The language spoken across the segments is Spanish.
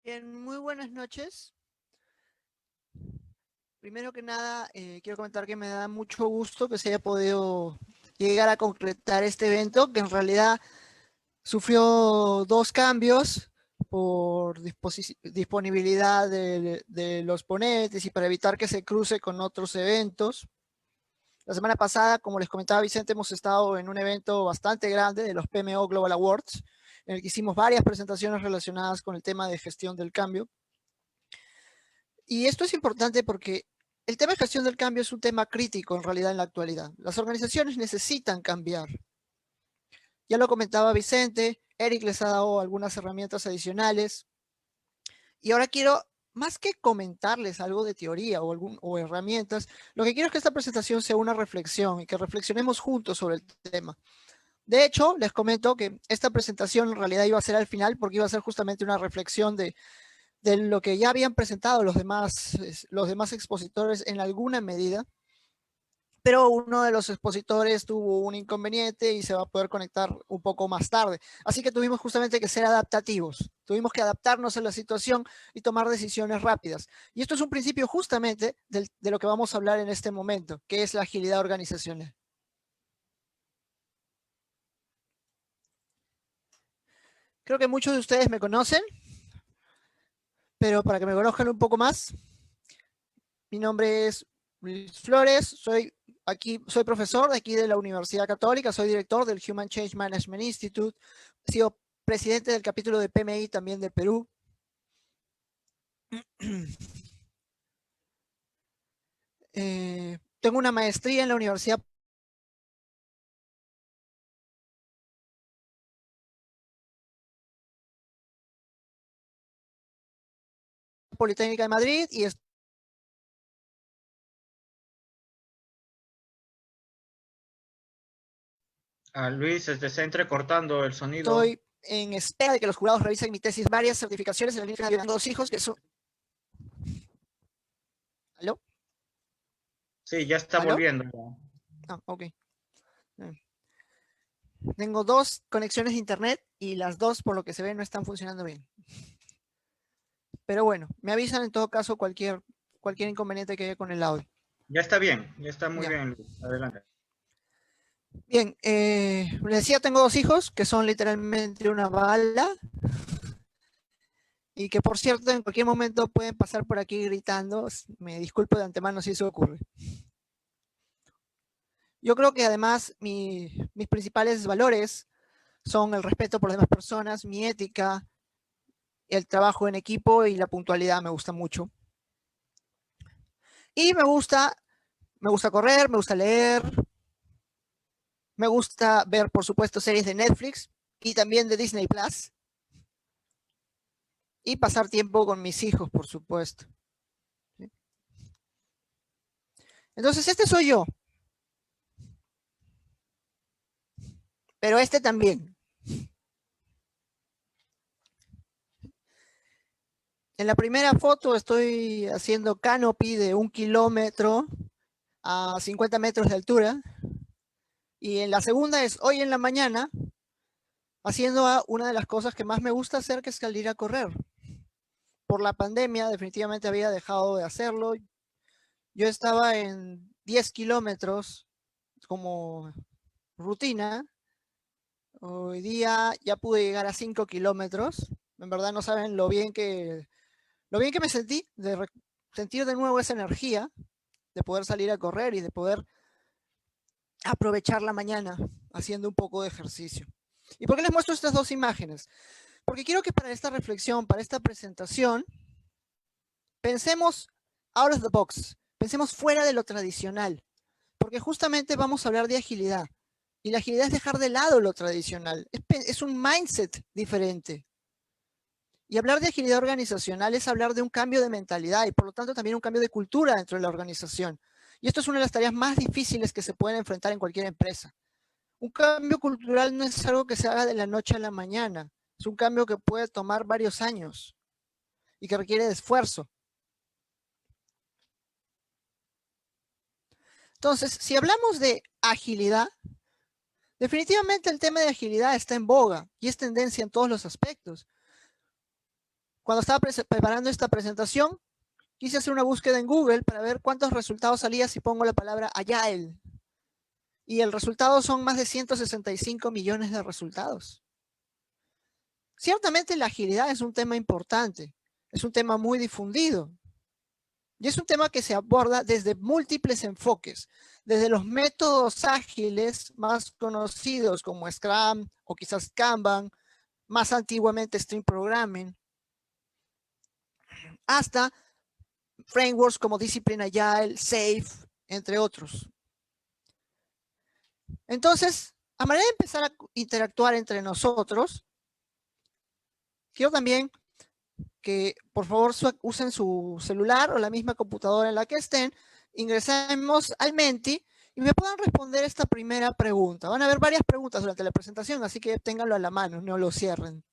Bien, muy buenas noches. Primero que nada, quiero comentar que me da mucho gusto que se haya podido llegar a concretar este evento, que en realidad sufrió dos cambios por disponibilidad de los ponentes y para evitar que se cruce con otros eventos. La semana pasada, como les comentaba Vicente, hemos estado en un evento bastante grande de los PMO Global Awards, en el que hicimos varias presentaciones relacionadas con el tema de gestión del cambio. Y esto es importante porque el tema de gestión del cambio es un tema crítico en realidad en la actualidad. Las organizaciones necesitan cambiar. Ya lo comentaba Vicente, Eric les ha dado algunas herramientas adicionales. Y ahora quiero, más que comentarles algo de teoría o herramientas, lo que quiero es que esta presentación sea una reflexión y que reflexionemos juntos sobre el tema. De hecho, les comento que esta presentación en realidad iba a ser al final porque iba a ser justamente una reflexión de lo que ya habían presentado los demás expositores en alguna medida, pero uno de los expositores tuvo un inconveniente y se va a poder conectar un poco más tarde. Así que tuvimos justamente que ser adaptativos, tuvimos que adaptarnos a la situación y tomar decisiones rápidas. Y esto es un principio justamente de lo que vamos a hablar en este momento, que es la agilidad organizacional. Creo que muchos de ustedes me conocen, pero para que me conozcan un poco más, mi nombre es Luis Flores, soy profesor de aquí de la Universidad Católica, soy director del Human Change Management Institute, he sido presidente del capítulo de PMI también del Perú. Tengo una maestría en la Universidad Politécnica de Madrid y Luis, se está entrecortando el sonido. estoy en espera de que los jurados revisen mi tesis, varias certificaciones en la línea de dos hijos que son... ¿Aló? Sí, ya está ¿Aló? volviendo. Ah, ok. Tengo dos conexiones de internet y las dos, por lo que se ve, no están funcionando bien. Pero bueno, me avisan en todo caso cualquier inconveniente que haya con el audio. Ya está bien, ya está muy Ya. bien, Luis. Adelante. Bien, les decía, tengo dos hijos que son literalmente una bala y que por cierto en cualquier momento pueden pasar por aquí gritando. Me disculpo de antemano si eso ocurre. Yo creo que además mis principales valores son el respeto por las demás personas, mi ética, el trabajo en equipo y la puntualidad me gusta mucho. Y me gusta correr, me gusta leer, me gusta ver, por supuesto, series de Netflix y también de Disney Plus. Y pasar tiempo con mis hijos, por supuesto. Entonces, este soy yo. Pero este también. En la primera foto estoy haciendo canopy de 1 kilómetro a 50 metros de altura. Y en la segunda es hoy en la mañana, haciendo una de las cosas que más me gusta hacer, que es salir a correr. Por la pandemia definitivamente había dejado de hacerlo. Yo estaba en 10 kilómetros como rutina. Hoy día ya pude llegar a 5 kilómetros. En verdad no saben lo bien que me sentí de sentir de nuevo esa energía, de poder salir a correr y de poder aprovechar la mañana haciendo un poco de ejercicio. ¿Y por qué les muestro estas dos imágenes? Porque quiero que para esta reflexión, para esta presentación, pensemos out of the box, pensemos fuera de lo tradicional, porque justamente vamos a hablar de agilidad. Y la agilidad es dejar de lado lo tradicional, es un mindset diferente. Y hablar de agilidad organizacional es hablar de un cambio de mentalidad y por lo tanto también un cambio de cultura dentro de la organización. Y esto es una de las tareas más difíciles que se pueden enfrentar en cualquier empresa. Un cambio cultural no es algo que se haga de la noche a la mañana, es un cambio que puede tomar varios años y que requiere de esfuerzo. Entonces, si hablamos de agilidad, definitivamente el tema de agilidad está en boga y es tendencia en todos los aspectos. Cuando estaba preparando esta presentación, quise hacer una búsqueda en Google para ver cuántos resultados salía si pongo la palabra Agile. Y el resultado son más de 165 millones de resultados. Ciertamente la agilidad es un tema importante, es un tema muy difundido. Y es un tema que se aborda desde múltiples enfoques, desde los métodos ágiles más conocidos como Scrum o quizás Kanban, más antiguamente Stream Programming, hasta frameworks como Discipline Agile, SAFe, entre otros. Entonces, a manera de empezar a interactuar entre nosotros, quiero también que por favor usen su celular o la misma computadora en la que estén, ingresemos al Menti y me puedan responder esta primera pregunta. Van a haber varias preguntas durante la presentación, así que ténganlo a la mano, no lo cierren.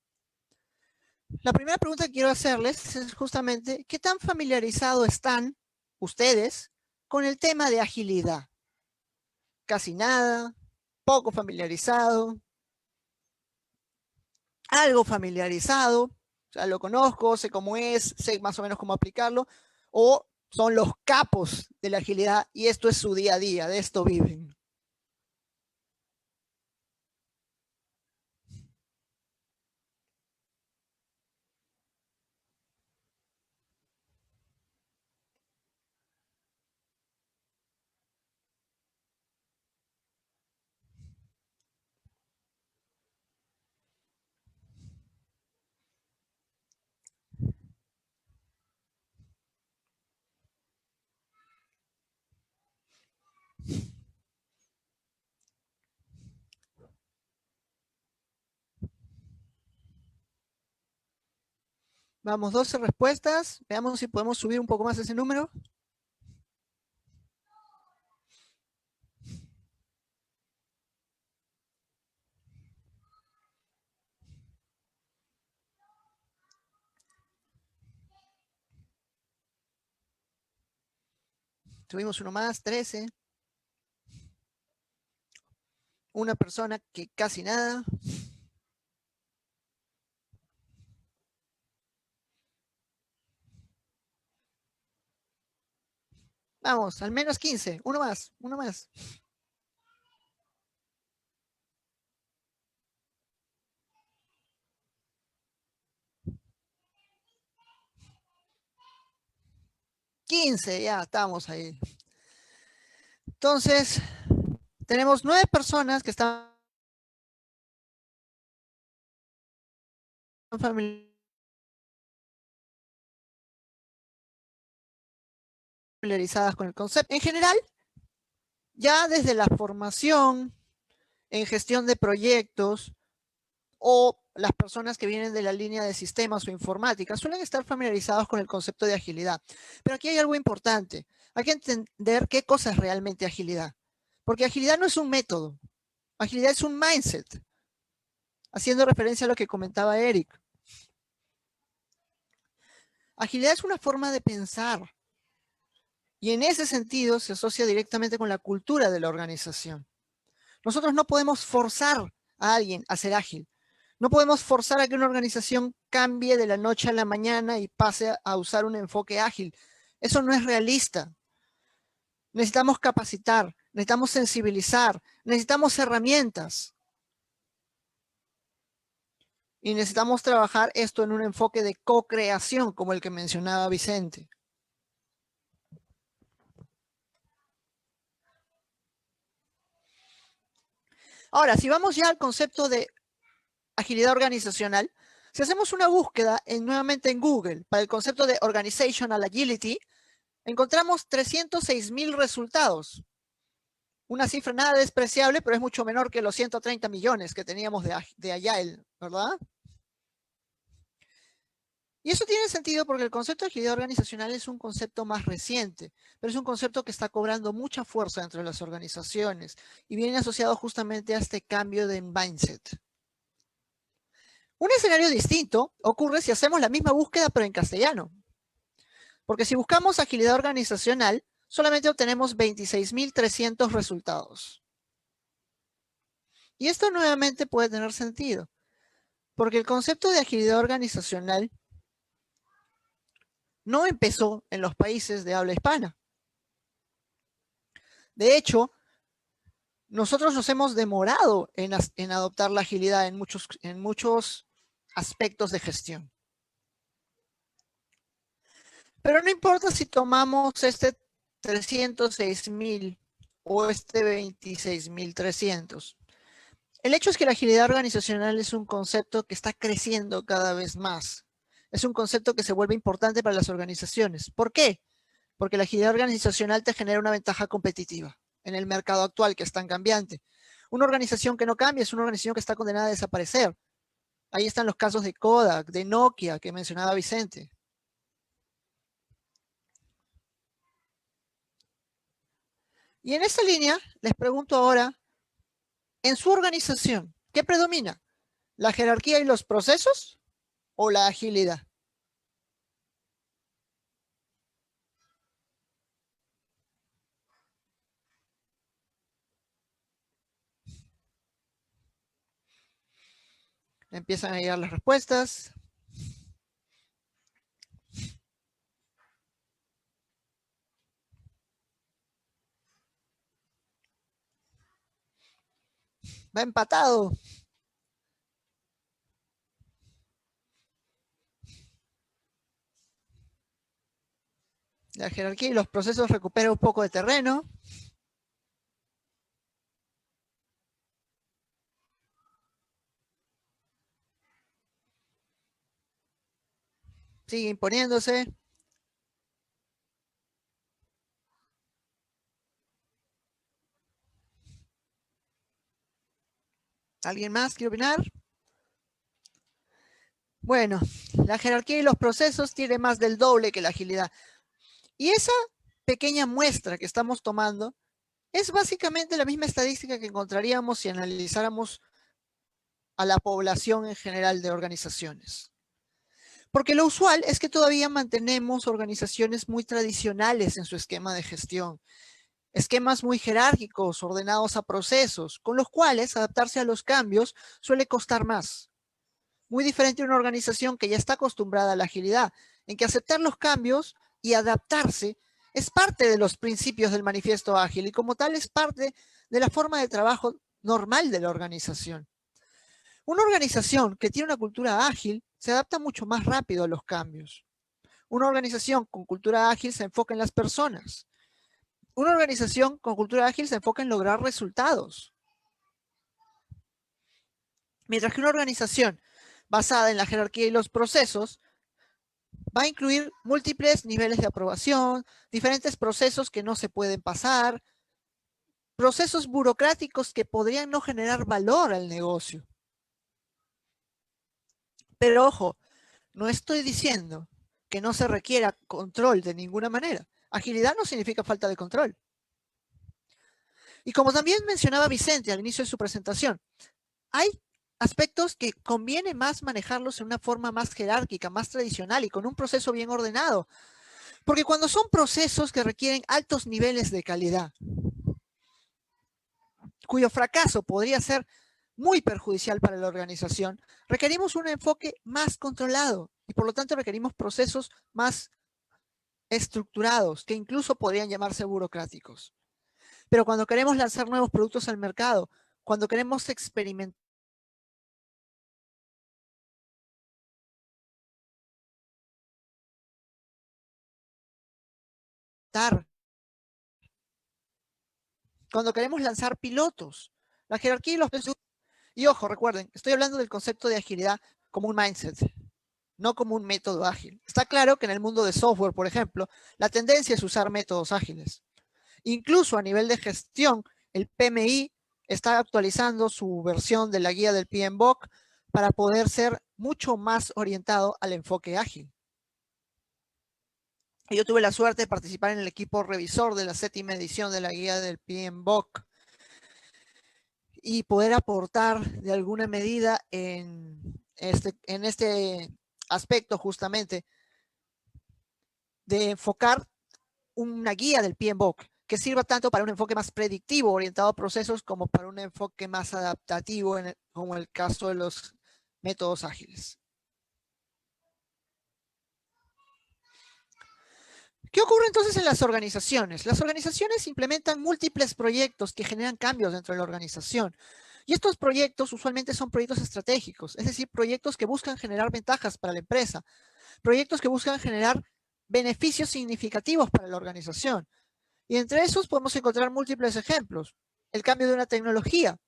La primera pregunta que quiero hacerles es justamente, ¿qué tan familiarizados están ustedes con el tema de agilidad? Casi nada, poco familiarizado, algo familiarizado, o sea, lo conozco, sé cómo es, sé más o menos cómo aplicarlo, o son los capos de la agilidad y esto es su día a día, de esto viven. Vamos, 12 respuestas. Veamos si podemos subir un poco más ese número. Subimos uno más, 13. Una persona que casi nada. Vamos, al menos 15. Uno más, uno más. ¡15! Ya estamos ahí. Entonces, tenemos 9 personas que están familiarizadas con el concepto. En general, ya desde la formación, en gestión de proyectos, o las personas que vienen de la línea de sistemas o informática suelen estar familiarizados con el concepto de agilidad. Pero aquí hay algo importante. Hay que entender qué cosa es realmente agilidad. Porque agilidad no es un método. Agilidad es un mindset. Haciendo referencia a lo que comentaba Eric. Agilidad es una forma de pensar. Y en ese sentido se asocia directamente con la cultura de la organización. Nosotros no podemos forzar a alguien a ser ágil. No podemos forzar a que una organización cambie de la noche a la mañana y pase a usar un enfoque ágil. Eso no es realista. Necesitamos capacitar, necesitamos sensibilizar, necesitamos herramientas. Y necesitamos trabajar esto en un enfoque de co-creación, como el que mencionaba Vicente. Ahora, si vamos ya al concepto de agilidad organizacional, si hacemos una búsqueda nuevamente en Google para el concepto de Organizational Agility, encontramos 306,000 resultados. Una cifra nada despreciable, pero es mucho menor que los 130 millones que teníamos de Agile, ¿verdad? Y eso tiene sentido porque el concepto de agilidad organizacional es un concepto más reciente, pero es un concepto que está cobrando mucha fuerza entre las organizaciones y viene asociado justamente a este cambio de mindset. Un escenario distinto ocurre si hacemos la misma búsqueda pero en castellano. Porque si buscamos agilidad organizacional, solamente obtenemos 26,300 resultados. Y esto nuevamente puede tener sentido, porque el concepto de agilidad organizacional no empezó en los países de habla hispana. De hecho, nosotros nos hemos demorado en adoptar la agilidad en muchos aspectos de gestión. Pero no importa si tomamos este 306.000 o este 26.300. El hecho es que la agilidad organizacional es un concepto que está creciendo cada vez más. Es un concepto que se vuelve importante para las organizaciones. ¿Por qué? Porque la agilidad organizacional te genera una ventaja competitiva en el mercado actual que es tan cambiante. Una organización que no cambia es una organización que está condenada a desaparecer. Ahí están los casos de Kodak, de Nokia, que mencionaba Vicente. Y en esta línea, les pregunto ahora, en su organización, ¿qué predomina? ¿La jerarquía y los procesos o la agilidad? Empiezan a llegar las respuestas. Va empatado. La jerarquía y los procesos recuperan un poco de terreno. Sigue imponiéndose. ¿Alguien más quiere opinar? Bueno, la jerarquía y los procesos tiene más del doble que la agilidad. Y esa pequeña muestra que estamos tomando es básicamente la misma estadística que encontraríamos si analizáramos a la población en general de organizaciones. Porque lo usual es que todavía mantenemos organizaciones muy tradicionales en su esquema de gestión, esquemas muy jerárquicos, ordenados a procesos, con los cuales adaptarse a los cambios suele costar más. Muy diferente a una organización que ya está acostumbrada a la agilidad, en que aceptar los cambios y adaptarse es parte de los principios del manifiesto ágil y como tal es parte de la forma de trabajo normal de la organización. Una organización que tiene una cultura ágil se adapta mucho más rápido a los cambios. Una organización con cultura ágil se enfoca en las personas. Una organización con cultura ágil se enfoca en lograr resultados. Mientras que una organización basada en la jerarquía y los procesos va a incluir múltiples niveles de aprobación, diferentes procesos que no se pueden pasar, procesos burocráticos que podrían no generar valor al negocio. Pero ojo, no estoy diciendo que no se requiera control de ninguna manera. Agilidad no significa falta de control. Y como también mencionaba Vicente al inicio de su presentación, hay aspectos que conviene más manejarlos en una forma más jerárquica, más tradicional y con un proceso bien ordenado. Porque cuando son procesos que requieren altos niveles de calidad, cuyo fracaso podría ser muy perjudicial para la organización, requerimos un enfoque más controlado y por lo tanto requerimos procesos más estructurados que incluso podrían llamarse burocráticos. Pero cuando queremos lanzar nuevos productos al mercado, cuando queremos experimentar, cuando queremos lanzar pilotos, la jerarquía y los procesos. Y ojo, recuerden, estoy hablando del concepto de agilidad como un mindset, no como un método ágil. Está claro que en el mundo de software, por ejemplo, la tendencia es usar métodos ágiles. Incluso a nivel de gestión, el PMI está actualizando su versión de la guía del PMBOK para poder ser mucho más orientado al enfoque ágil. Yo tuve la suerte de participar en el equipo revisor de la 7ª edición de la guía del PMBOK y poder aportar de alguna medida en este aspecto justamente de enfocar una guía del PMBOK que sirva tanto para un enfoque más predictivo orientado a procesos como para un enfoque más adaptativo como el caso de los métodos ágiles. ¿Qué ocurre entonces en las organizaciones? Las organizaciones implementan múltiples proyectos que generan cambios dentro de la organización. Y estos proyectos usualmente son proyectos estratégicos, es decir, proyectos que buscan generar ventajas para la empresa, proyectos que buscan generar beneficios significativos para la organización. Y entre esos podemos encontrar múltiples ejemplos. El cambio de una tecnología,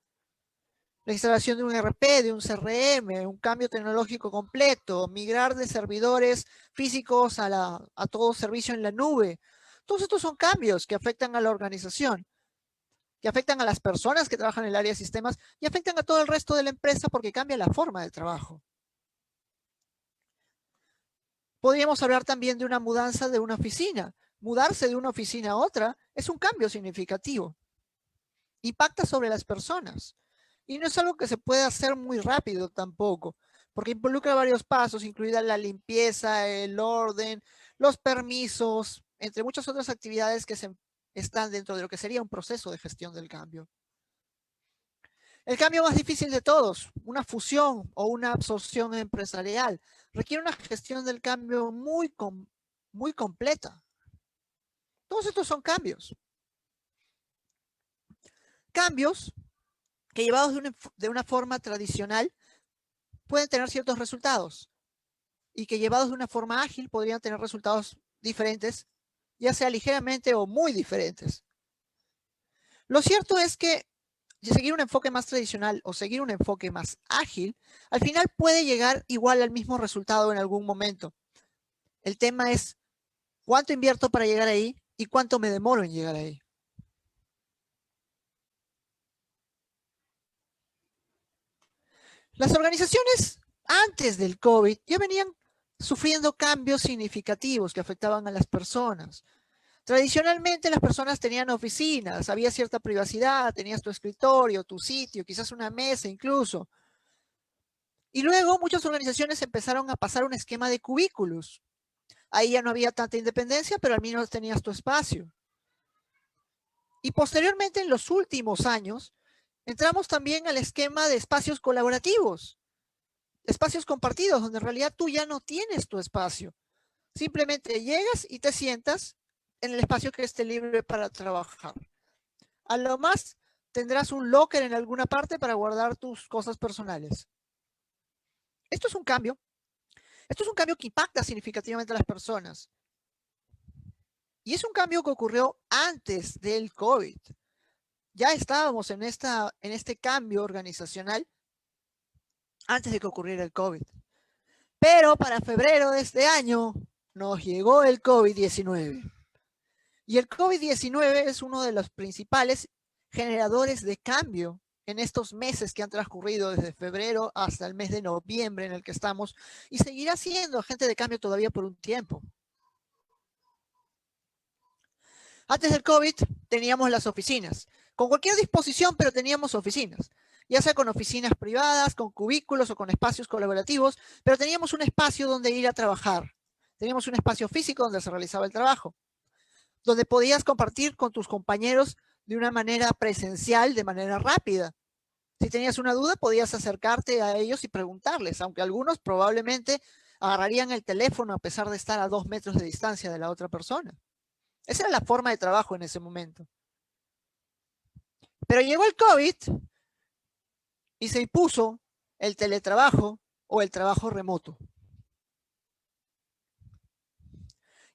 la instalación de un ERP, de un CRM, un cambio tecnológico completo, migrar de servidores físicos a todo servicio en la nube. Todos estos son cambios que afectan a la organización, que afectan a las personas que trabajan en el área de sistemas y afectan a todo el resto de la empresa porque cambia la forma de trabajo. Podríamos hablar también de una mudanza de una oficina. Mudarse de una oficina a otra es un cambio significativo. Impacta sobre las personas. Y no es algo que se puede hacer muy rápido tampoco, porque involucra varios pasos, incluida la limpieza, el orden, los permisos, entre muchas otras actividades que están dentro de lo que sería un proceso de gestión del cambio. El cambio más difícil de todos, una fusión o una absorción empresarial, requiere una gestión del cambio muy completa. Todos estos son cambios. Cambios que llevados de una forma tradicional pueden tener ciertos resultados y que llevados de una forma ágil podrían tener resultados diferentes, ya sea ligeramente o muy diferentes. Lo cierto es que seguir un enfoque más tradicional o seguir un enfoque más ágil, al final puede llegar igual al mismo resultado en algún momento. El tema es cuánto invierto para llegar ahí y cuánto me demoro en llegar ahí. Las organizaciones antes del COVID ya venían sufriendo cambios significativos que afectaban a las personas. Tradicionalmente las personas tenían oficinas, había cierta privacidad, tenías tu escritorio, tu sitio, quizás una mesa incluso. Y luego muchas organizaciones empezaron a pasar un esquema de cubículos. Ahí ya no había tanta independencia, pero al menos tenías tu espacio. Y posteriormente, en los últimos años, entramos también al esquema de espacios colaborativos, espacios compartidos, donde en realidad tú ya no tienes tu espacio. Simplemente llegas y te sientas en el espacio que esté libre para trabajar. A lo más tendrás un locker en alguna parte para guardar tus cosas personales. Esto es un cambio. Esto es un cambio que impacta significativamente a las personas. Y es un cambio que ocurrió antes del COVID. Ya estábamos en este cambio organizacional antes de que ocurriera el COVID. Pero para febrero de este año nos llegó el COVID-19. Y el COVID-19 es uno de los principales generadores de cambio en estos meses que han transcurrido desde febrero hasta el mes de noviembre en el que estamos, y seguirá siendo agente de cambio todavía por un tiempo. Antes del COVID teníamos las oficinas, con cualquier disposición, pero teníamos oficinas, ya sea con oficinas privadas, con cubículos o con espacios colaborativos, pero teníamos un espacio donde ir a trabajar. Teníamos un espacio físico donde se realizaba el trabajo, donde podías compartir con tus compañeros de una manera presencial, de manera rápida. Si tenías una duda, podías acercarte a ellos y preguntarles, aunque algunos probablemente agarrarían el teléfono a pesar de estar a 2 metros de distancia de la otra persona. Esa era la forma de trabajo en ese momento. Pero llegó el COVID y se impuso el teletrabajo o el trabajo remoto.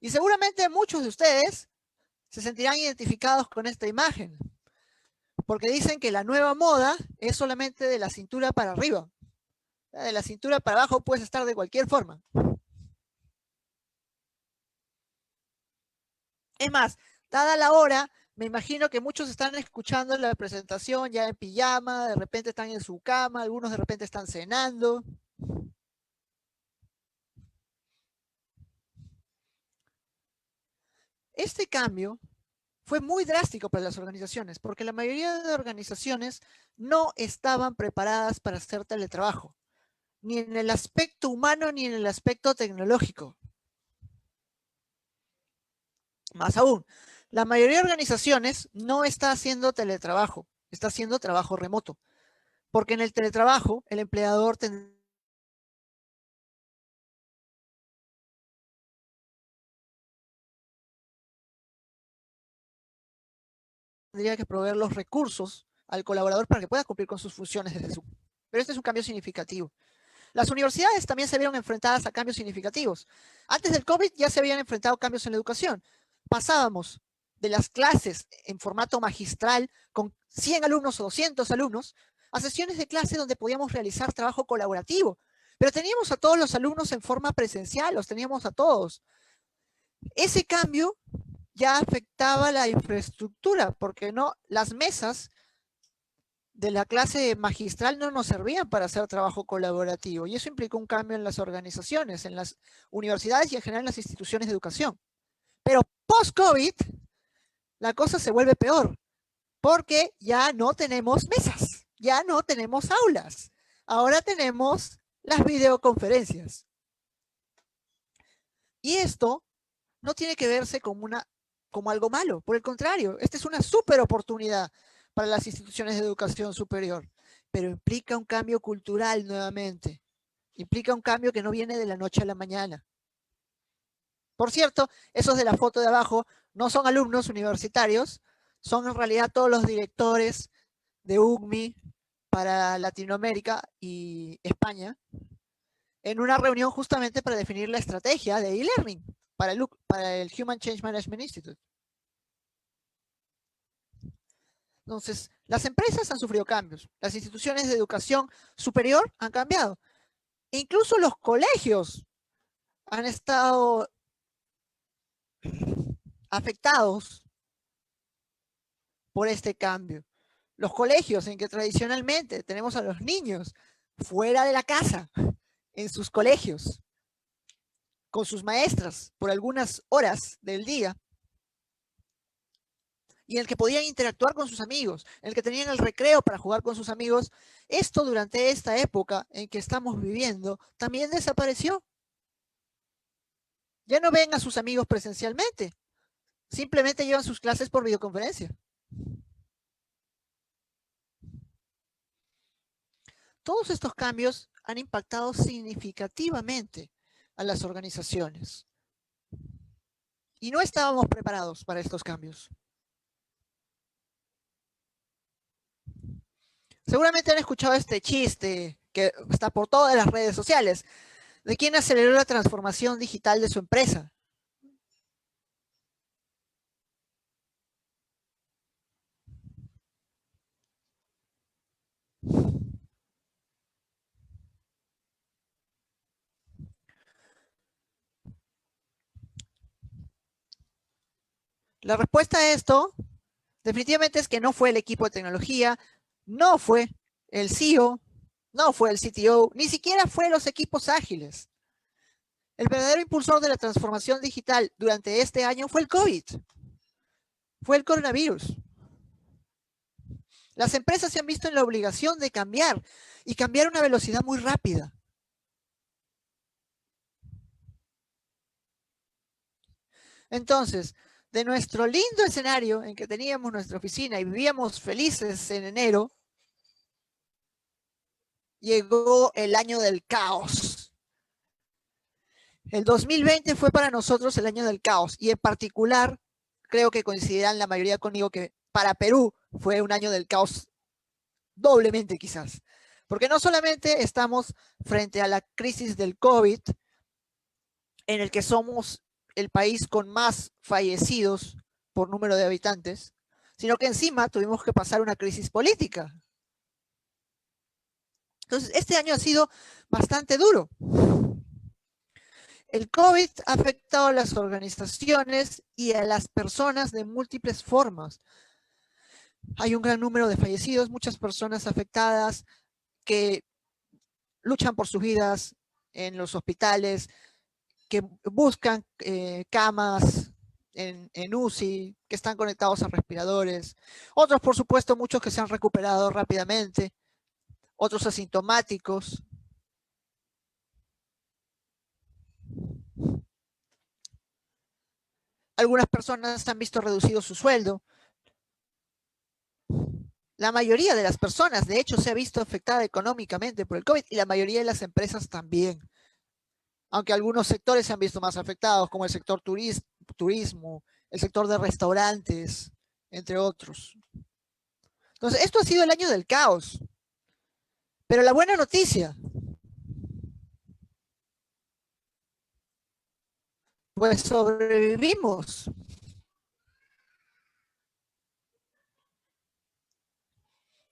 Y seguramente muchos de ustedes se sentirán identificados con esta imagen, porque dicen que la nueva moda es solamente de la cintura para arriba. De la cintura para abajo puedes estar de cualquier forma. Es más, dada la hora, me imagino que muchos están escuchando la presentación ya en pijama, de repente están en su cama, algunos de repente están cenando. Este cambio fue muy drástico para las organizaciones, porque la mayoría de organizaciones no estaban preparadas para hacer teletrabajo, ni en el aspecto humano ni en el aspecto tecnológico. Más aún, la mayoría de organizaciones no está haciendo teletrabajo, está haciendo trabajo remoto, porque en el teletrabajo el empleador tendrá tendría que proveer los recursos al colaborador para que pueda cumplir con sus funciones desde su... Pero este es un cambio significativo. Las universidades también se vieron enfrentadas a cambios significativos. Antes del COVID ya se habían enfrentado cambios en la educación. Pasábamos de las clases en formato magistral con 100 alumnos o 200 alumnos a sesiones de clase donde podíamos realizar trabajo colaborativo. Pero teníamos a todos los alumnos en forma presencial, los teníamos a todos. Ese cambio ya afectaba la infraestructura, porque no, las mesas de la clase magistral no nos servían para hacer trabajo colaborativo, y eso implicó un cambio en las organizaciones, en las universidades y en general en las instituciones de educación. Pero post-COVID, la cosa se vuelve peor, porque ya no tenemos mesas, ya no tenemos aulas, ahora tenemos las videoconferencias. Y esto no tiene que verse como algo malo, por el contrario, esta es una súper oportunidad para las instituciones de educación superior, pero implica un cambio cultural nuevamente, implica un cambio que no viene de la noche a la mañana. Por cierto, esos de la foto de abajo no son alumnos universitarios, son en realidad todos los directores de UCMI para Latinoamérica y España, en una reunión justamente para definir la estrategia de e-learning para el Human Change Management Institute. Entonces, las empresas han sufrido cambios, las instituciones de educación superior han cambiado, e incluso los colegios han estado afectados por este cambio. Los colegios en que tradicionalmente tenemos a los niños fuera de la casa, en sus colegios, con sus maestras por algunas horas del día, y en el que podían interactuar con sus amigos, en el que tenían el recreo para jugar con sus amigos, esto durante esta época en que estamos viviendo también desapareció. Ya no ven a sus amigos presencialmente, simplemente llevan sus clases por videoconferencia. Todos estos cambios han impactado significativamente a las organizaciones. Y no estábamos preparados para estos cambios. Seguramente han escuchado este chiste que está por todas las redes sociales, de quién aceleró la transformación digital de su empresa. La respuesta a esto definitivamente es que no fue el equipo de tecnología, no fue el CEO, no fue el CTO, ni siquiera fue los equipos ágiles. El verdadero impulsor de la transformación digital durante este año fue el COVID, fue el coronavirus. Las empresas se han visto en la obligación de cambiar y cambiar a una velocidad muy rápida. Entonces, de nuestro lindo escenario en que teníamos nuestra oficina y vivíamos felices en enero, llegó el año del caos. El 2020 fue para nosotros el año del caos, y en particular, creo que coincidirán la mayoría conmigo que para Perú fue un año del caos doblemente quizás. Porque no solamente estamos frente a la crisis del COVID, en el que somos el país con más fallecidos por número de habitantes, sino que encima tuvimos que pasar una crisis política. Entonces, este año ha sido bastante duro. El COVID ha afectado a las organizaciones y a las personas de múltiples formas. Hay un gran número de fallecidos, muchas personas afectadas que luchan por sus vidas en los hospitales, que buscan camas en UCI, que están conectados a respiradores. Otros, por supuesto, muchos que se han recuperado rápidamente, otros asintomáticos. Algunas personas han visto reducido su sueldo. La mayoría de las personas, de hecho, se ha visto afectada económicamente por el COVID, y la mayoría de las empresas también. Aunque algunos sectores se han visto más afectados, como el sector turismo, el sector de restaurantes, entre otros. Entonces, esto ha sido el año del caos. Pero la buena noticia, pues sobrevivimos.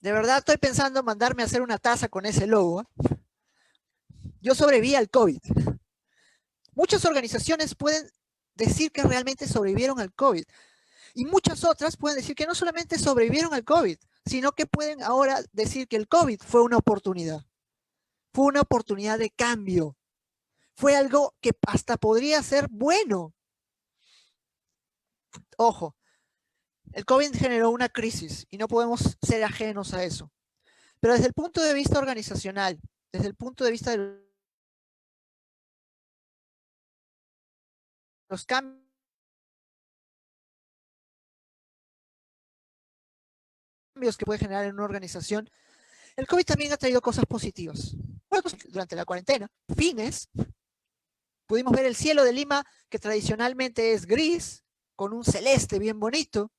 De verdad estoy pensando mandarme a hacer una taza con ese logo, ¿eh? Yo sobreviví al COVID. Muchas organizaciones pueden decir que realmente sobrevivieron al COVID. Y muchas otras pueden decir que no solamente sobrevivieron al COVID, sino que pueden ahora decir que el COVID fue una oportunidad. Fue una oportunidad de cambio. Fue algo que hasta podría ser bueno. Ojo, el COVID generó una crisis y no podemos ser ajenos a eso. Pero desde el punto de vista organizacional, desde el punto de vista de los cambios que puede generar en una organización, el COVID también ha traído cosas positivas. Bueno, durante la cuarentena, fines, pudimos ver el cielo de Lima, que tradicionalmente es gris, con un celeste bien bonito.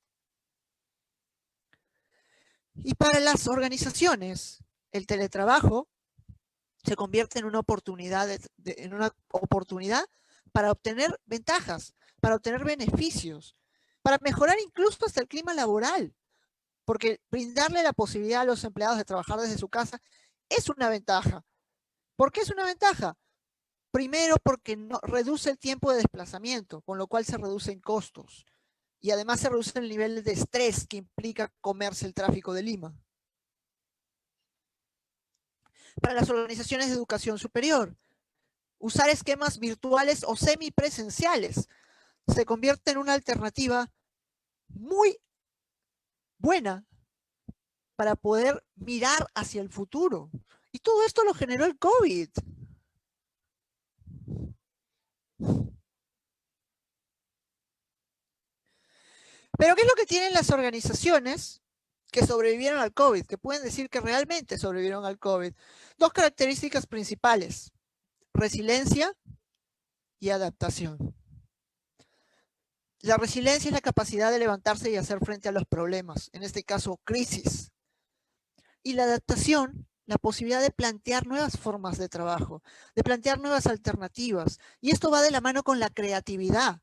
Y para las organizaciones, el teletrabajo se convierte en una oportunidad, para obtener ventajas, para obtener beneficios, para mejorar incluso hasta el clima laboral, porque brindarle la posibilidad a los empleados de trabajar desde su casa es una ventaja. ¿Por qué es una ventaja? Primero, porque no, reduce el tiempo de desplazamiento, con lo cual se reducen costos. Y además se reduce el nivel de estrés que implica comerse el tráfico de Lima. Para las organizaciones de educación superior, usar esquemas virtuales o semipresenciales se convierte en una alternativa muy buena para poder mirar hacia el futuro. Y todo esto lo generó el COVID. Pero ¿qué es lo que tienen las organizaciones que sobrevivieron al COVID, que pueden decir que realmente sobrevivieron al COVID? Dos características principales: resiliencia y adaptación. La resiliencia es la capacidad de levantarse y hacer frente a los problemas, en este caso crisis. Y la adaptación, la posibilidad de plantear nuevas formas de trabajo, de plantear nuevas alternativas. Y esto va de la mano con la creatividad,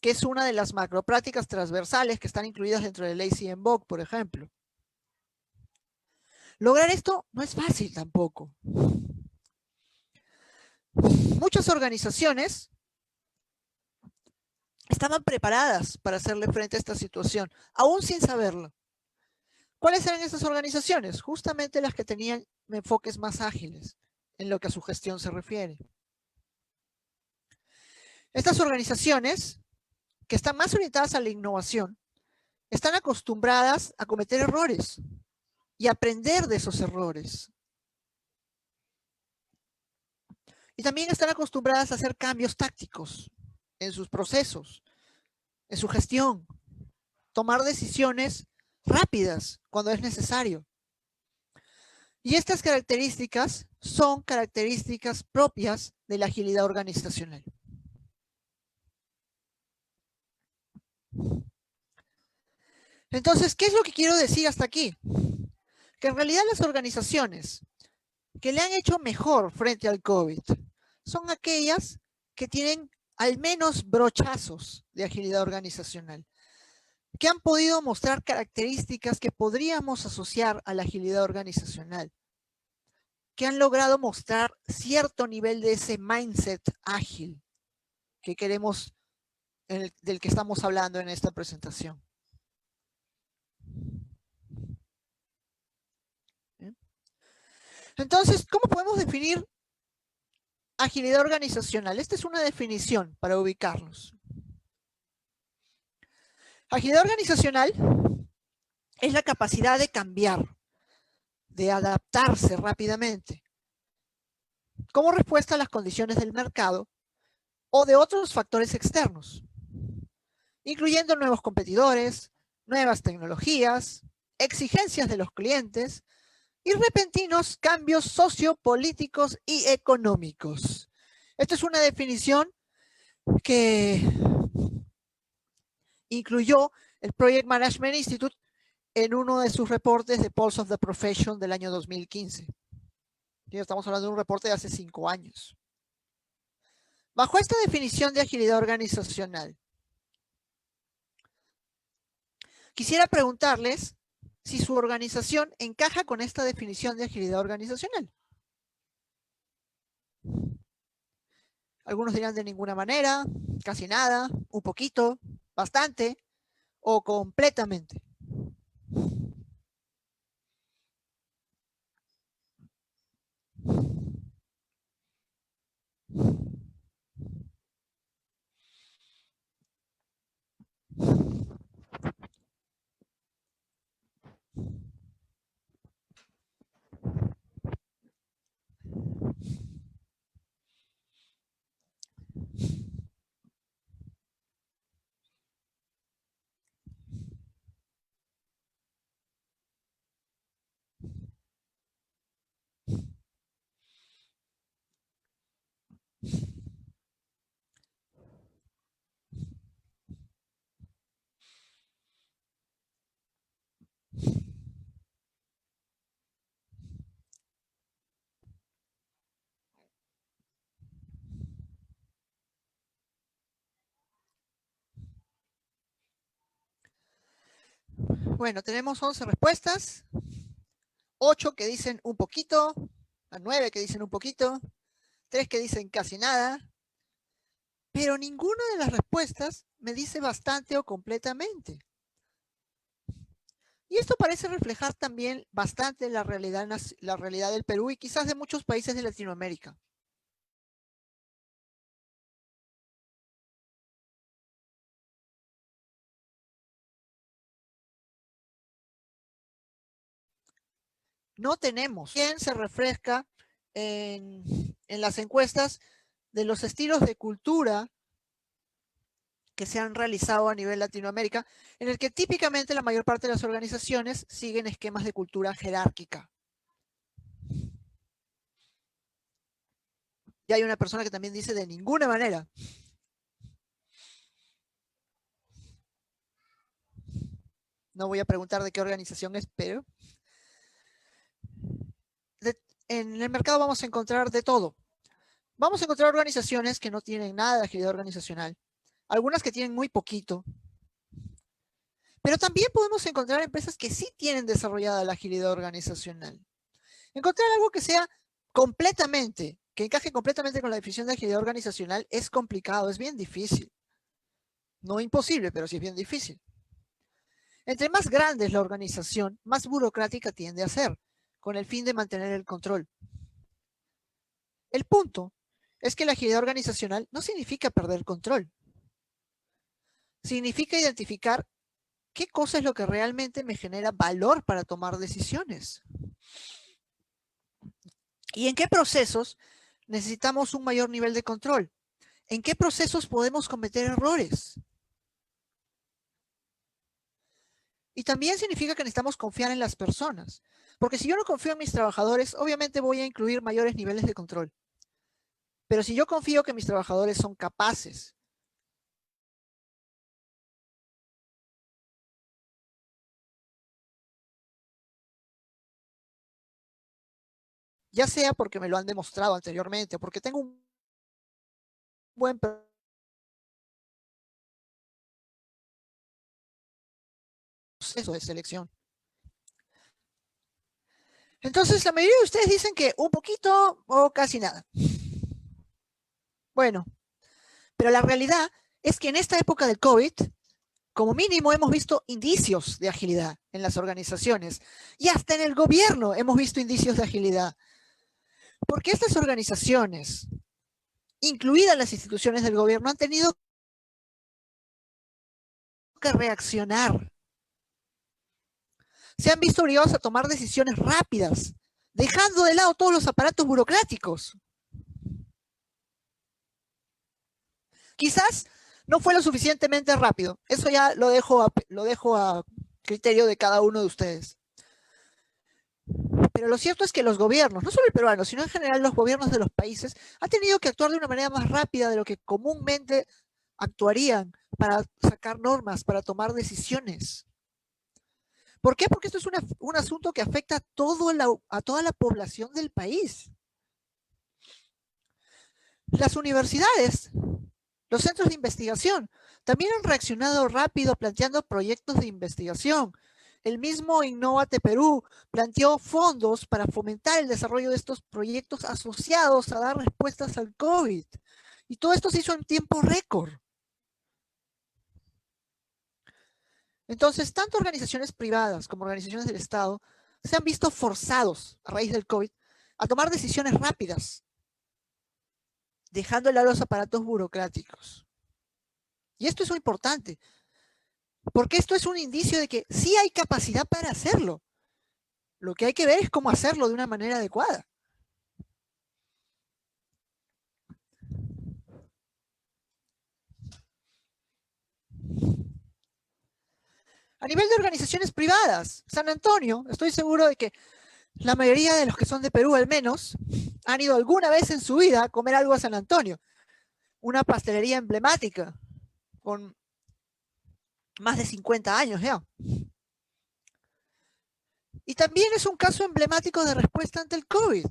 que es una de las macroprácticas transversales que están incluidas dentro del Lazy Vogue, por ejemplo. Lograr esto no es fácil tampoco. Muchas organizaciones estaban preparadas para hacerle frente a esta situación, aún sin saberlo. ¿Cuáles eran esas organizaciones? Justamente las que tenían enfoques más ágiles en lo que a su gestión se refiere. Estas organizaciones, que están más orientadas a la innovación, están acostumbradas a cometer errores y aprender de esos errores. Y también están acostumbradas a hacer cambios tácticos en sus procesos, en su gestión, tomar decisiones rápidas cuando es necesario. Y estas características son características propias de la agilidad organizacional. Entonces, ¿qué es lo que quiero decir hasta aquí? Que en realidad las organizaciones que le han hecho mejor frente al COVID son aquellas que tienen al menos brochazos de agilidad organizacional, que han podido mostrar características que podríamos asociar a la agilidad organizacional, que han logrado mostrar cierto nivel de ese mindset ágil que queremos, del que estamos hablando en esta presentación. Entonces, ¿cómo podemos definir agilidad organizacional? Esta es una definición para ubicarnos. Agilidad organizacional es la capacidad de cambiar, de adaptarse rápidamente, como respuesta a las condiciones del mercado o de otros factores externos, incluyendo nuevos competidores, nuevas tecnologías, exigencias de los clientes y repentinos cambios sociopolíticos y económicos. Esta es una definición que incluyó el Project Management Institute en uno de sus reportes de Pulse of the Profession del año 2015. Y estamos hablando de un reporte de hace 5 años. Bajo esta definición de agilidad organizacional, quisiera preguntarles si su organización encaja con esta definición de agilidad organizacional. Algunos dirán de ninguna manera, casi nada, un poquito, bastante o completamente. Bueno, tenemos 11 respuestas, 8 que dicen un poquito, 9 que dicen un poquito, 3 que dicen casi nada, pero ninguna de las respuestas me dice bastante o completamente. Y esto parece reflejar también bastante la realidad del Perú y quizás de muchos países de Latinoamérica. No tenemos. Bien se refresca en las encuestas de los estilos de cultura que se han realizado a nivel Latinoamérica, en el que típicamente la mayor parte de las organizaciones siguen esquemas de cultura jerárquica. Y hay una persona que también dice de ninguna manera. No voy a preguntar de qué organización es, pero en el mercado vamos a encontrar de todo. Vamos a encontrar organizaciones que no tienen nada de agilidad organizacional, algunas que tienen muy poquito, pero también podemos encontrar empresas que sí tienen desarrollada la agilidad organizacional. Encontrar algo que sea completamente, que encaje completamente con la definición de agilidad organizacional es complicado, es bien difícil. No imposible, pero sí es bien difícil. Entre más grande es la organización, más burocrática tiende a ser, con el fin de mantener el control. El punto es que la agilidad organizacional no significa perder control. Significa identificar qué cosa es lo que realmente me genera valor para tomar decisiones. ¿Y en qué procesos necesitamos un mayor nivel de control? ¿En qué procesos podemos cometer errores? Y también significa que necesitamos confiar en las personas. Porque si yo no confío en mis trabajadores, obviamente voy a incluir mayores niveles de control. Pero si yo confío que mis trabajadores son capaces, ya sea porque me lo han demostrado anteriormente, o porque tengo un buen proceso de selección. Entonces, la mayoría de ustedes dicen que un poquito o casi nada. Bueno, pero la realidad es que en esta época del COVID, como mínimo hemos visto indicios de agilidad en las organizaciones y hasta en el gobierno hemos visto indicios de agilidad. Porque estas organizaciones, incluidas las instituciones del gobierno, han tenido que reaccionar. Se han visto obligados a tomar decisiones rápidas, dejando de lado todos los aparatos burocráticos. Quizás no fue lo suficientemente rápido. Eso ya lo dejo a criterio de cada uno de ustedes. Pero lo cierto es que los gobiernos, no solo el peruano, sino en general los gobiernos de los países, han tenido que actuar de una manera más rápida de lo que comúnmente actuarían para sacar normas, para tomar decisiones. ¿Por qué? Porque esto es un asunto que afecta a toda la población del país. Las universidades, los centros de investigación, también han reaccionado rápido planteando proyectos de investigación. El mismo Innovate Perú planteó fondos para fomentar el desarrollo de estos proyectos asociados a dar respuestas al COVID. Y todo esto se hizo en tiempo récord. Entonces, tanto organizaciones privadas como organizaciones del Estado se han visto forzados a raíz del COVID a tomar decisiones rápidas, dejando de lado los aparatos burocráticos. Y esto es muy importante, porque esto es un indicio de que sí hay capacidad para hacerlo. Lo que hay que ver es cómo hacerlo de una manera adecuada. A nivel de organizaciones privadas, San Antonio, estoy seguro de que la mayoría de los que son de Perú al menos han ido alguna vez en su vida a comer algo a San Antonio. Una pastelería emblemática con más de 50 años ya. Y también es un caso emblemático de respuesta ante el COVID.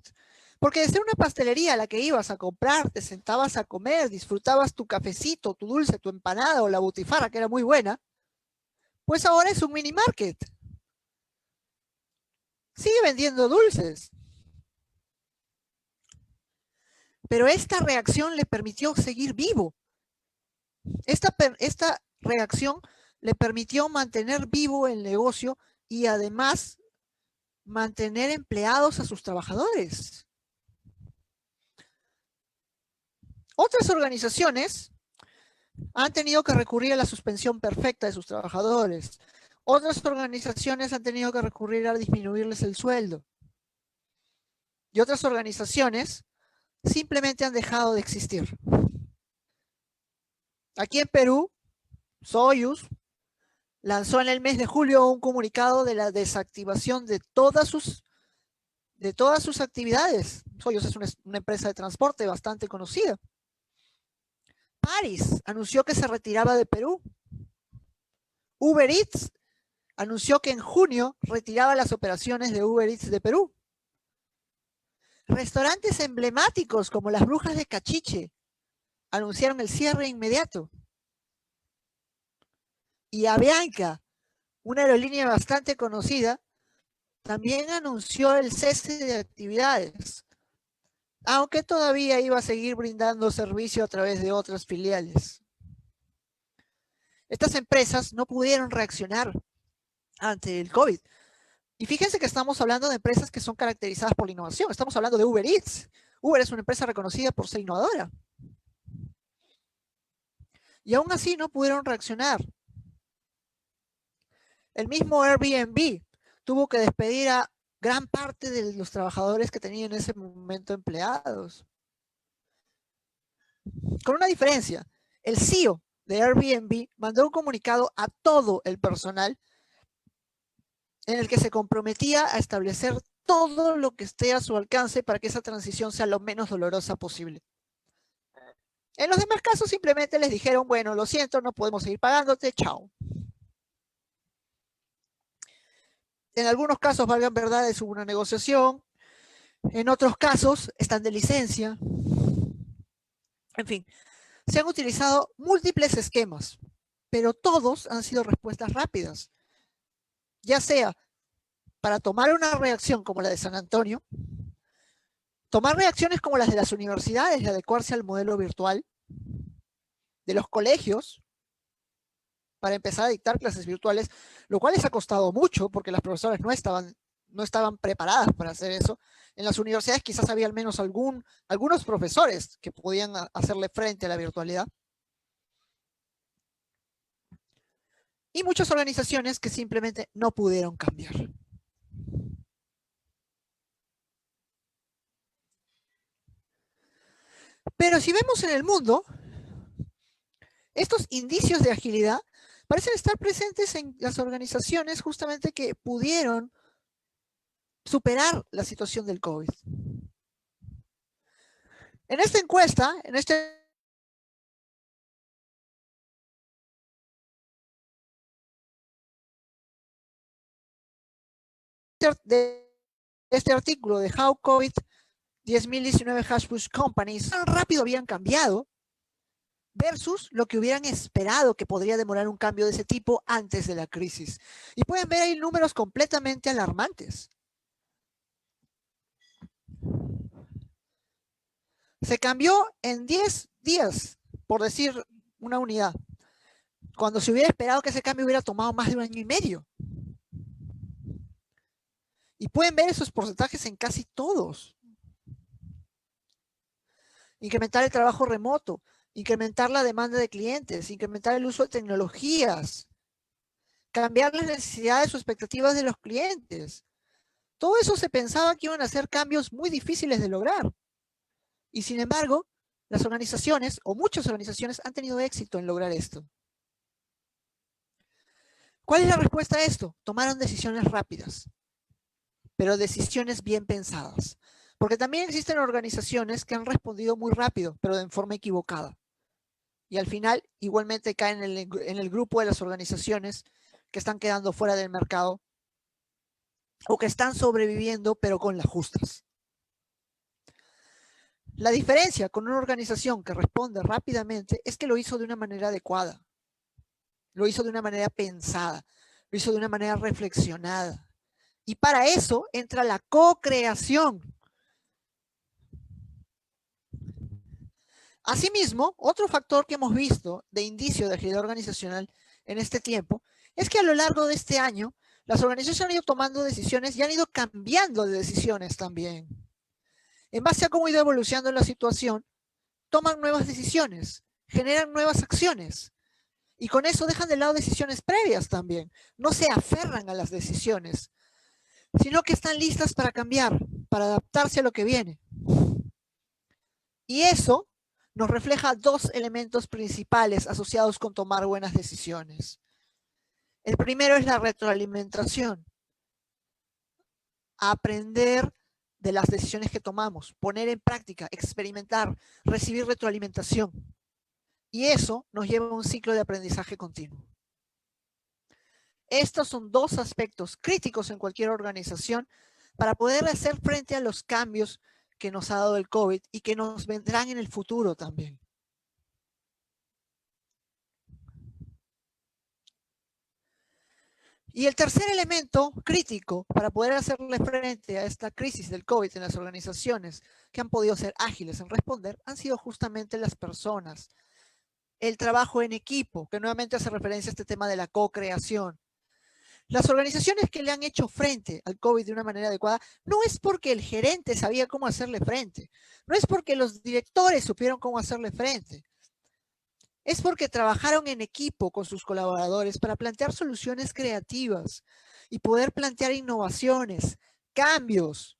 Porque de ser una pastelería a la que ibas a comprar, te sentabas a comer, disfrutabas tu cafecito, tu dulce, tu empanada o la butifarra, que era muy buena, pues ahora es un mini market. Sigue vendiendo dulces. Pero esta reacción le permitió seguir vivo. Esta reacción le permitió mantener vivo el negocio y además mantener empleados a sus trabajadores. Otras organizaciones han tenido que recurrir a la suspensión perfecta de sus trabajadores. Otras organizaciones han tenido que recurrir a disminuirles el sueldo. Y otras organizaciones simplemente han dejado de existir. Aquí en Perú, Soyuz lanzó en el mes de julio un comunicado de la desactivación de todas sus actividades. Soyuz es una empresa de transporte bastante conocida. Paris anunció que se retiraba de Perú. Uber Eats anunció que en junio retiraba las operaciones de Uber Eats de Perú. Restaurantes emblemáticos como las Brujas de Cachiche anunciaron el cierre inmediato. Y Avianca, una aerolínea bastante conocida, también anunció el cese de actividades, aunque todavía iba a seguir brindando servicio a través de otras filiales. Estas empresas no pudieron reaccionar ante el COVID. Y fíjense que estamos hablando de empresas que son caracterizadas por la innovación. Estamos hablando de Uber Eats. Uber es una empresa reconocida por ser innovadora. Y aún así no pudieron reaccionar. El mismo Airbnb tuvo que despedir a gran parte de los trabajadores que tenían en ese momento empleados. Con una diferencia, el CEO de Airbnb mandó un comunicado a todo el personal en el que se comprometía a establecer todo lo que esté a su alcance para que esa transición sea lo menos dolorosa posible. En los demás casos simplemente les dijeron, bueno, lo siento, no podemos seguir pagándote, chao. En algunos casos, valgan verdades, hubo una negociación. En otros casos, están de licencia. En fin, se han utilizado múltiples esquemas, pero todos han sido respuestas rápidas. Ya sea para tomar una reacción como la de San Antonio, tomar reacciones como las de las universidades y adecuarse al modelo virtual, de los colegios, para empezar a dictar clases virtuales, lo cual les ha costado mucho porque las profesoras no estaban preparadas para hacer eso. En las universidades quizás había al menos algunos profesores que podían hacerle frente a la virtualidad. Y muchas organizaciones que simplemente no pudieron cambiar. Pero si vemos en el mundo, estos indicios de agilidad parecen estar presentes en las organizaciones justamente que pudieron superar la situación del COVID. En esta encuesta, en este este artículo de How COVID-10.019 Has Pushed Companies tan rápido habían cambiado versus lo que hubieran esperado que podría demorar un cambio de ese tipo antes de la crisis. Y pueden ver ahí números completamente alarmantes. Se cambió en 10 días, por decir una unidad, cuando se hubiera esperado que ese cambio hubiera tomado más de 1 año y medio. Y pueden ver esos porcentajes en casi todos. Incrementar el trabajo remoto, incrementar la demanda de clientes, incrementar el uso de tecnologías, cambiar las necesidades o expectativas de los clientes. Todo eso se pensaba que iban a ser cambios muy difíciles de lograr. Y sin embargo, las organizaciones, o muchas organizaciones, han tenido éxito en lograr esto. ¿Cuál es la respuesta a esto? Tomaron decisiones rápidas, pero decisiones bien pensadas. Porque también existen organizaciones que han respondido muy rápido, pero de forma equivocada. Y al final, igualmente caen en el grupo de las organizaciones que están quedando fuera del mercado o que están sobreviviendo, pero con las justas. La diferencia con una organización que responde rápidamente es que lo hizo de una manera adecuada. Lo hizo de una manera pensada. Lo hizo de una manera reflexionada. Y para eso entra la co-creación. Asimismo, otro factor que hemos visto de indicio de agilidad organizacional en este tiempo es que a lo largo de este año las organizaciones han ido tomando decisiones y han ido cambiando de decisiones también. En base a cómo ha ido evolucionando la situación, toman nuevas decisiones, generan nuevas acciones y con eso dejan de lado decisiones previas también. No se aferran a las decisiones, sino que están listas para cambiar, para adaptarse a lo que viene. Y eso nos refleja dos elementos principales asociados con tomar buenas decisiones. El primero es la retroalimentación. Aprender de las decisiones que tomamos, poner en práctica, experimentar, recibir retroalimentación. Y eso nos lleva a un ciclo de aprendizaje continuo. Estos son dos aspectos críticos en cualquier organización para poder hacer frente a los cambios que nos ha dado el COVID y que nos vendrán en el futuro también. Y el tercer elemento crítico para poder hacerle frente a esta crisis del COVID en las organizaciones que han podido ser ágiles en responder han sido justamente las personas. El trabajo en equipo, que nuevamente hace referencia a este tema de la co-creación. Las organizaciones que le han hecho frente al COVID de una manera adecuada no es porque el gerente sabía cómo hacerle frente, no es porque los directores supieron cómo hacerle frente, es porque trabajaron en equipo con sus colaboradores para plantear soluciones creativas y poder plantear innovaciones, cambios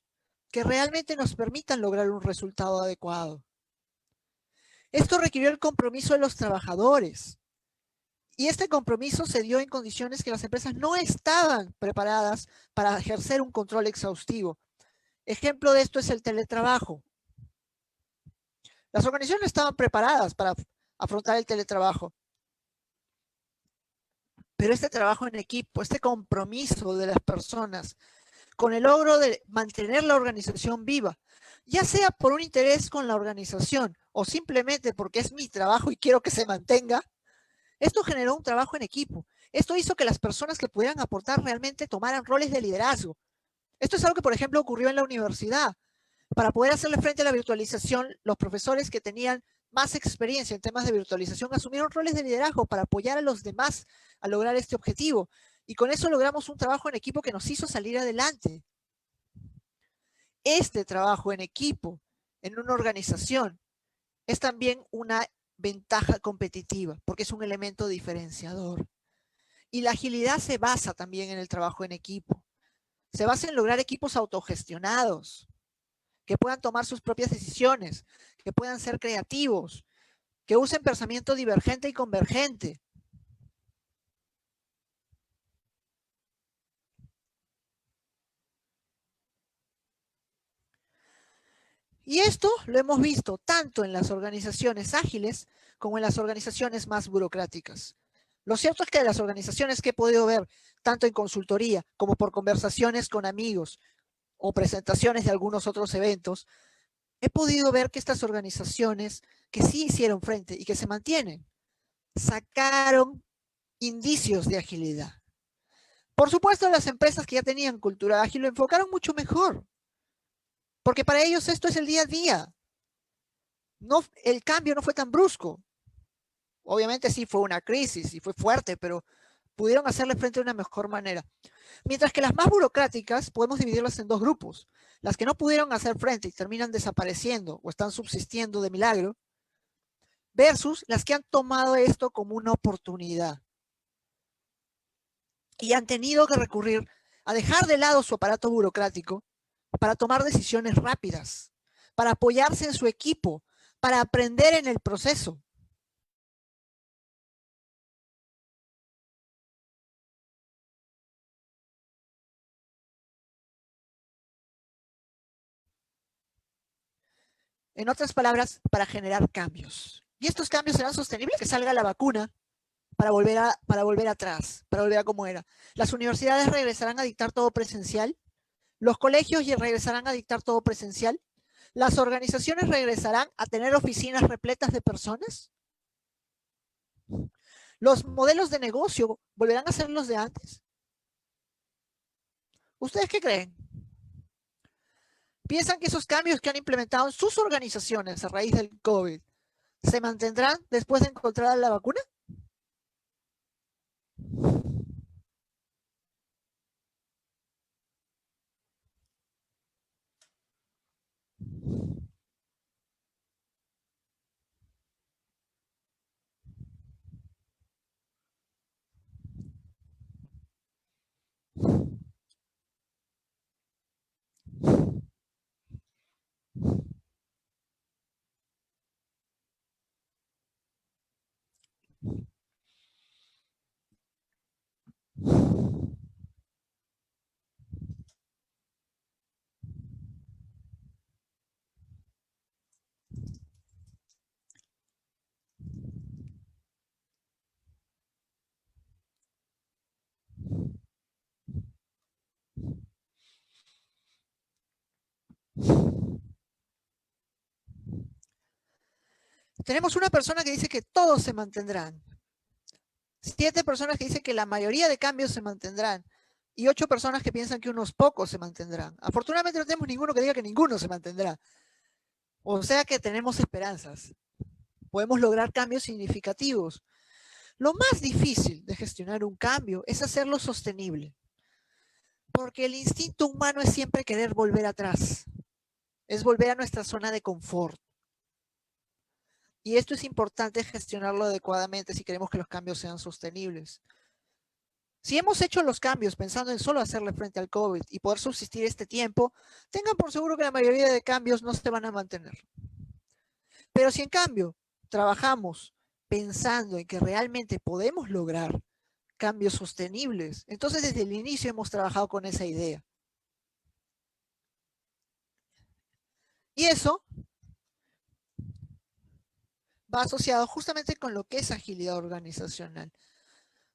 que realmente nos permitan lograr un resultado adecuado. Esto requirió el compromiso de los trabajadores. Y este compromiso se dio en condiciones que las empresas no estaban preparadas para ejercer un control exhaustivo. Ejemplo de esto es el teletrabajo. Las organizaciones no estaban preparadas para afrontar el teletrabajo. Pero este trabajo en equipo, este compromiso de las personas con el logro de mantener la organización viva, ya sea por un interés con la organización o simplemente porque es mi trabajo y quiero que se mantenga, esto generó un trabajo en equipo. Esto hizo que las personas que pudieran aportar realmente tomaran roles de liderazgo. Esto es algo que, por ejemplo, ocurrió en la universidad. Para poder hacerle frente a la virtualización, los profesores que tenían más experiencia en temas de virtualización asumieron roles de liderazgo para apoyar a los demás a lograr este objetivo. Y con eso logramos un trabajo en equipo que nos hizo salir adelante. Este trabajo en equipo, en una organización, es también una ventaja competitiva, porque es un elemento diferenciador. Y la agilidad se basa también en el trabajo en equipo. Se basa en lograr equipos autogestionados, que puedan tomar sus propias decisiones, que puedan ser creativos, que usen pensamiento divergente y convergente. Y esto lo hemos visto tanto en las organizaciones ágiles como en las organizaciones más burocráticas. Lo cierto es que de las organizaciones que he podido ver, tanto en consultoría como por conversaciones con amigos o presentaciones de algunos otros eventos, he podido ver que estas organizaciones que sí hicieron frente y que se mantienen, sacaron indicios de agilidad. Por supuesto, las empresas que ya tenían cultura ágil lo enfocaron mucho mejor, porque para ellos esto es el día a día. No, el cambio no fue tan brusco. Obviamente sí fue una crisis y fue fuerte, pero pudieron hacerle frente de una mejor manera. Mientras que las más burocráticas podemos dividirlas en dos grupos. Las que no pudieron hacer frente y terminan desapareciendo o están subsistiendo de milagro, versus las que han tomado esto como una oportunidad y han tenido que recurrir a dejar de lado su aparato burocrático para tomar decisiones rápidas, para apoyarse en su equipo, para aprender en el proceso. En otras palabras, para generar cambios. Y estos cambios serán sostenibles, que salga la vacuna para volver atrás, para volver a como era. Las universidades regresarán a dictar todo presencial, los colegios regresarán a dictar todo presencial, las organizaciones regresarán a tener oficinas repletas de personas, los modelos de negocio volverán a ser los de antes. ¿Ustedes qué creen? ¿Piensan que esos cambios que han implementado en sus organizaciones a raíz del COVID se mantendrán después de encontrar la vacuna? Tenemos una persona que dice que todos se mantendrán. 7 personas que dicen que la mayoría de cambios se mantendrán. Y 8 personas que piensan que unos pocos se mantendrán. Afortunadamente no tenemos ninguno que diga que ninguno se mantendrá. O sea que tenemos esperanzas. Podemos lograr cambios significativos. Lo más difícil de gestionar un cambio es hacerlo sostenible. Porque el instinto humano es siempre querer volver atrás. Es volver a nuestra zona de confort. Y esto es importante gestionarlo adecuadamente si queremos que los cambios sean sostenibles. Si hemos hecho los cambios pensando en solo hacerle frente al COVID y poder subsistir este tiempo, tengan por seguro que la mayoría de cambios no se van a mantener. Pero si en cambio trabajamos pensando en que realmente podemos lograr cambios sostenibles, entonces desde el inicio hemos trabajado con esa idea. Y eso va asociado justamente con lo que es agilidad organizacional.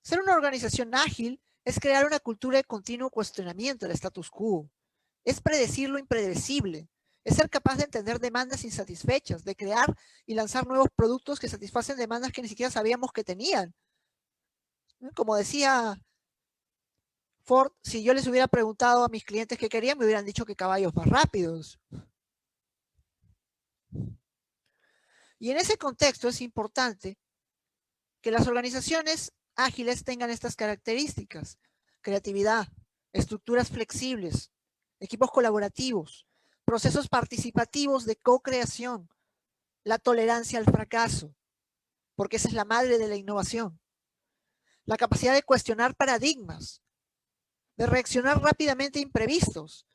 Ser una organización ágil es crear una cultura de continuo cuestionamiento del status quo. Es predecir lo impredecible. Es ser capaz de entender demandas insatisfechas, de crear y lanzar nuevos productos que satisfacen demandas que ni siquiera sabíamos que tenían. Como decía Ford, si yo les hubiera preguntado a mis clientes qué querían, me hubieran dicho que caballos más rápidos. Y en ese contexto es importante que las organizaciones ágiles tengan estas características: creatividad, estructuras flexibles, equipos colaborativos, procesos participativos de co-creación, la tolerancia al fracaso, porque esa es la madre de la innovación, la capacidad de cuestionar paradigmas, de reaccionar rápidamente a imprevistos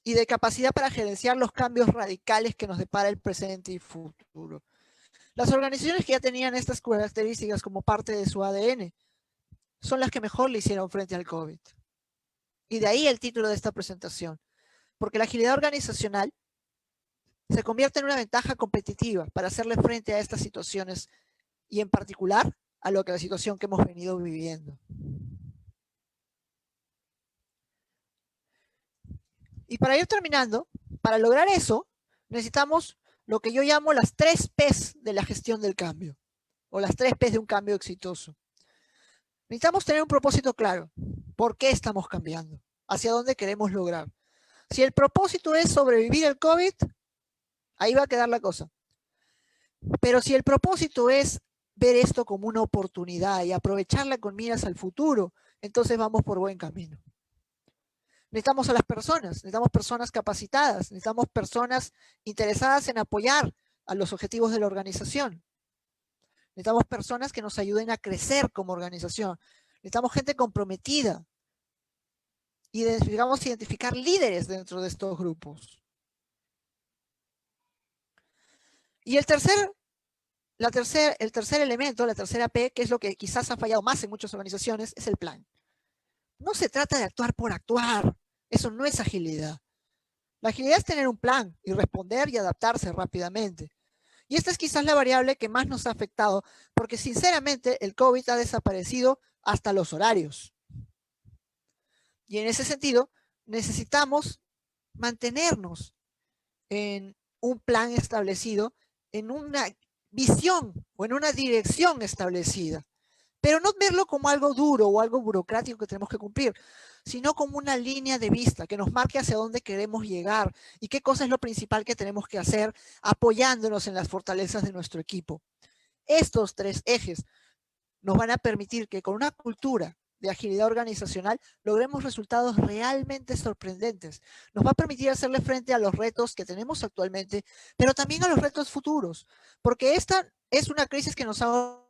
y de capacidad para gerenciar los cambios radicales que nos depara el presente y futuro. Las organizaciones que ya tenían estas características como parte de su ADN son las que mejor le hicieron frente al COVID. Y de ahí el título de esta presentación, porque la agilidad organizacional se convierte en una ventaja competitiva para hacerle frente a estas situaciones y en particular a lo que la situación que hemos venido viviendo. Y para ir terminando, para lograr eso, necesitamos lo que yo llamo las 3 P's de la gestión del cambio, o las 3 P's de un cambio exitoso. Necesitamos tener un propósito claro. ¿Por qué estamos cambiando? ¿Hacia dónde queremos lograr? Si el propósito es sobrevivir al COVID, ahí va a quedar la cosa. Pero si el propósito es ver esto como una oportunidad y aprovecharla con miras al futuro, entonces vamos por buen camino. Necesitamos a las personas, necesitamos personas capacitadas, necesitamos personas interesadas en apoyar a los objetivos de la organización. Necesitamos personas que nos ayuden a crecer como organización. Necesitamos gente comprometida. Y necesitamos identificar líderes dentro de estos grupos. Y el tercer elemento, la tercera P, que es lo que quizás ha fallado más en muchas organizaciones, es el plan. No se trata de actuar por actuar. Eso no es agilidad. La agilidad es tener un plan y responder y adaptarse rápidamente. Y esta es quizás la variable que más nos ha afectado, porque sinceramente el COVID ha desaparecido hasta los horarios. Y en ese sentido, necesitamos mantenernos en un plan establecido, en una visión o en una dirección establecida. Pero no verlo como algo duro o algo burocrático que tenemos que cumplir, sino como una línea de vista que nos marque hacia dónde queremos llegar y qué cosa es lo principal que tenemos que hacer apoyándonos en las fortalezas de nuestro equipo. Estos 3 ejes nos van a permitir que con una cultura de agilidad organizacional logremos resultados realmente sorprendentes. Nos va a permitir hacerle frente a los retos que tenemos actualmente, pero también a los retos futuros, porque esta es una crisis que nos ha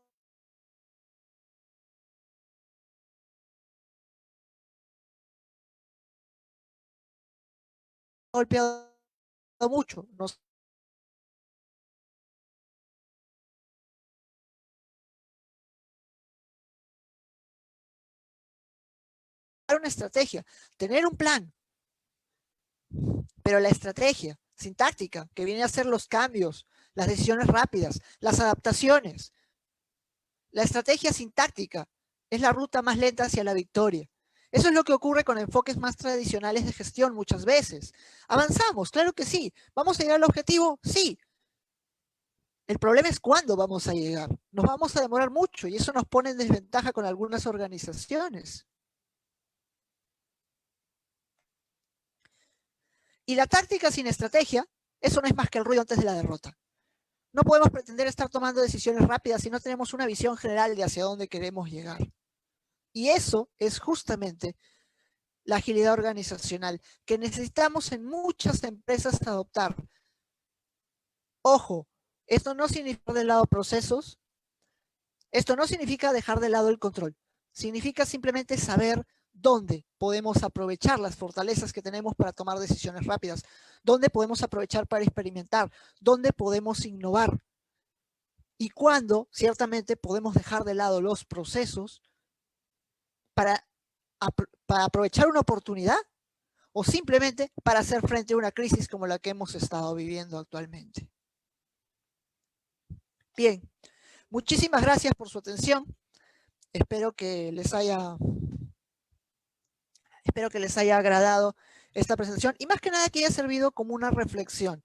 golpeado mucho. Nos da una estrategia, tener un plan, pero la estrategia sin táctica, que viene a ser los cambios, las decisiones rápidas, las adaptaciones. La estrategia sin táctica es la ruta más lenta hacia la victoria. Eso es lo que ocurre con enfoques más tradicionales de gestión muchas veces. Avanzamos, claro que sí. ¿Vamos a llegar al objetivo? Sí. El problema es cuándo vamos a llegar. Nos vamos a demorar mucho y eso nos pone en desventaja con algunas organizaciones. Y la táctica sin estrategia, eso no es más que el ruido antes de la derrota. No podemos pretender estar tomando decisiones rápidas si no tenemos una visión general de hacia dónde queremos llegar. Y eso es justamente la agilidad organizacional que necesitamos en muchas empresas adoptar. Ojo, esto no significa dejar de lado procesos, esto no significa dejar de lado el control, significa simplemente saber dónde podemos aprovechar las fortalezas que tenemos para tomar decisiones rápidas, dónde podemos aprovechar para experimentar, dónde podemos innovar y cuándo ciertamente podemos dejar de lado los procesos para aprovechar una oportunidad o simplemente para hacer frente a una crisis como la que hemos estado viviendo actualmente. Bien, muchísimas gracias por su atención. Espero que les haya agradado esta presentación y más que nada que haya servido como una reflexión.